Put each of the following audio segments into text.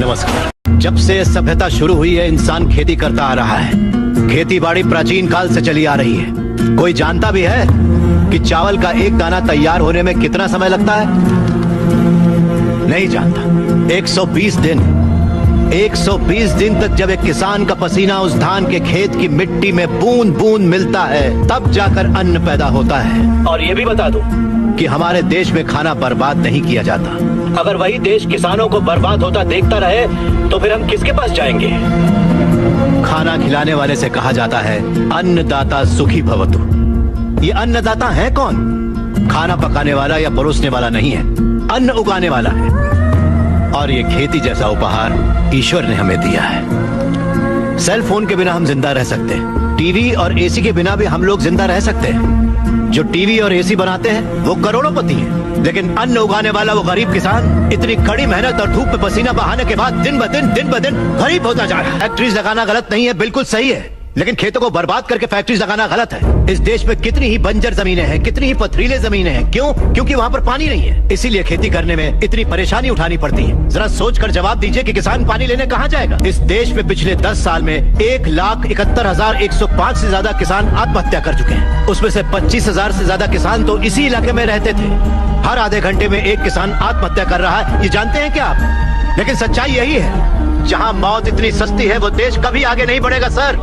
नमस्कार। जब से सभ्यता शुरू हुई है इंसान खेती करता आ रहा है। खेती बाड़ी प्राचीन काल से चली आ रही है। कोई जानता भी है कि चावल का एक दाना तैयार होने में कितना समय लगता है? नहीं जानता। 120 दिन 120 दिन तक जब एक किसान का पसीना उस धान के खेत की मिट्टी में बूंद बूंद मिलता है, तब जाकर अन्न पैदा होता है। और ये भी बता दूं कि हमारे देश में खाना बर्बाद नहीं किया जाता। अगर वही देश किसानों को बर्बाद होता देखता रहे तो फिर हम किसके पास जाएंगे? खाना खिलाने वाले से कहा जाता है अन्नदाता सुखी भवतु। ये अन्नदाता है कौन? खाना पकाने वाला या परोसने वाला नहीं है, अन्न उगाने वाला है। और ये खेती जैसा उपहार ईश्वर ने हमें दिया है। सेल फोन के बिना हम जिंदा रह सकते हैं, टीवी और एसी के बिना भी हम लोग जिंदा रह सकते हैं। जो टीवी और एसी बनाते हैं वो करोड़ोंपति हैं, लेकिन अन्न उगाने वाला वो गरीब किसान इतनी कड़ी मेहनत और धूप में पसीना बहाने के बाद दिन ब दिन गरीब होता जा रहा है। फैक्ट्रीज लगाना गलत नहीं है, बिल्कुल सही है, लेकिन खेतों को बर्बाद करके फैक्ट्रीज लगाना गलत है। इस देश में कितनी ही बंजर जमीनें हैं, कितनी ही पथरीले जमीनें हैं। क्यों? क्योंकि वहाँ पर पानी नहीं है, इसीलिए खेती करने में इतनी परेशानी उठानी पड़ती है। जरा सोचकर जवाब दीजिए कि किसान पानी लेने कहाँ जाएगा? इस देश में पिछले 10 साल में 1,71,105 से ज्यादा किसान आत्महत्या कर चुके हैं। उसमें से 25,000 से ज्यादा किसान तो इसी इलाके में रहते थे। हर आधे घंटे में एक किसान आत्महत्या कर रहा है, ये जानते हैं क्या आप? लेकिन सच्चाई यही है, जहाँ मौत इतनी सस्ती है वो देश कभी आगे नहीं बढ़ेगा सर।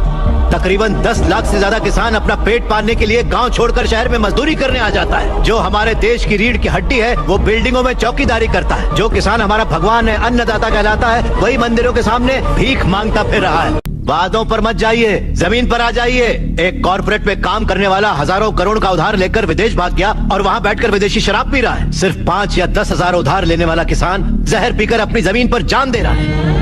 तकरीबन 10 लाख से ज्यादा किसान अपना पेट पालने के लिए गांव छोड़कर शहर में मजदूरी करने आ जाता है। जो हमारे देश की रीढ़ की हड्डी है वो बिल्डिंगों में चौकीदारी करता है। जो किसान हमारा भगवान है, अन्नदाता कहलाता है, वही मंदिरों के सामने भीख मांगता फिर रहा है। वादों पर मत जाइए, जमीन पर आ जाइए। एक कॉर्पोरेट में काम करने वाला हजारों करोड़ का उधार लेकर विदेश भाग गया और वहाँ बैठकर विदेशी शराब पी रहा है। सिर्फ 5 या 10 हजार उधार लेने वाला किसान जहर पीकर अपनी जमीन पर जान दे रहा है।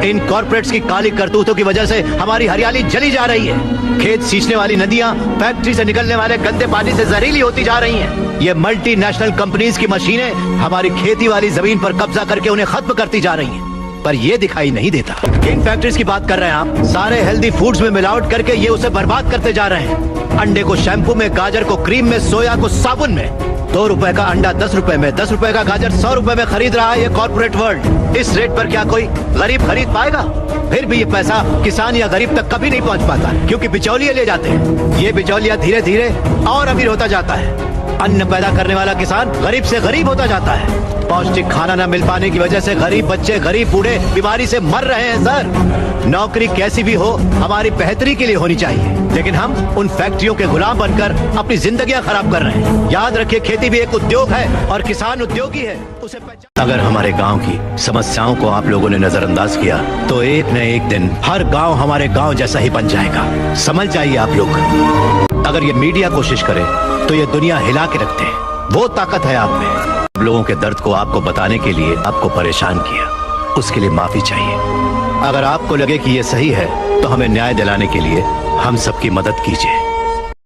इन कॉर्पोरेट्स की काली करतूतों की वजह से हमारी हरियाली जली जा रही है। खेत सींचने वाली नदियां फैक्ट्री से निकलने वाले गंदे पानी से जहरीली होती जा रही हैं। ये मल्टीनेशनल कंपनीज की मशीनें हमारी खेती वाली जमीन पर कब्जा करके उन्हें खत्म करती जा रही हैं। पर ये दिखाई नहीं देता। किन फैक्ट्रीज की बात कर रहे हैं आप? सारे हेल्दी फूड्स में मिलावट करके ये उसे बर्बाद करते जा रहे हैं। अंडे को शैम्पू में, गाजर को क्रीम में, सोया को साबुन में। 2 रुपए का अंडा 10 रुपए में, 10 रुपए का गाजर 100 रुपए में खरीद रहा है ये कॉर्पोरेट वर्ल्ड। इस रेट पर क्या कोई गरीब खरीद पाएगा? फिर भी ये पैसा किसान या गरीब तक कभी नहीं पहुंच पाता है, क्योंकि बिचौलिए ले जाते हैं। ये बिचौलिया धीरे धीरे और अमीर होता जाता है। अन्न पैदा करने वाला किसान गरीब से गरीब होता जाता है। पौष्टिक खाना न मिल पाने की वजह से गरीब बच्चे, गरीब बूढ़े बीमारी से मर रहे हैं सर। नौकरी कैसी भी हो हमारी बेहतरी के लिए होनी चाहिए, लेकिन हम उन फैक्ट्रियों के गुलाम बनकर अपनी जिंदगियां खराब कर रहे हैं। याद रखिए, खेती भी एक उद्योग है और किसान उद्योगी है, उसे अगर हमारे गांव की समस्याओं को आप लोगों ने नजरअंदाज किया तो एक न एक दिन हर गांव हमारे गांव जैसा ही बन जाएगा। समझ जाइए आप लोग। अगर ये मीडिया कोशिश करे तो ये दुनिया हिला के रखते हैं। वो ताकत है आप में। लोगों के दर्द को आपको बताने के लिए आपको परेशान किया, उसके लिए माफी चाहिए। अगर आपको लगे कि ये सही है तो हमें न्याय दिलाने के लिए हम सबकी मदद कीजिए।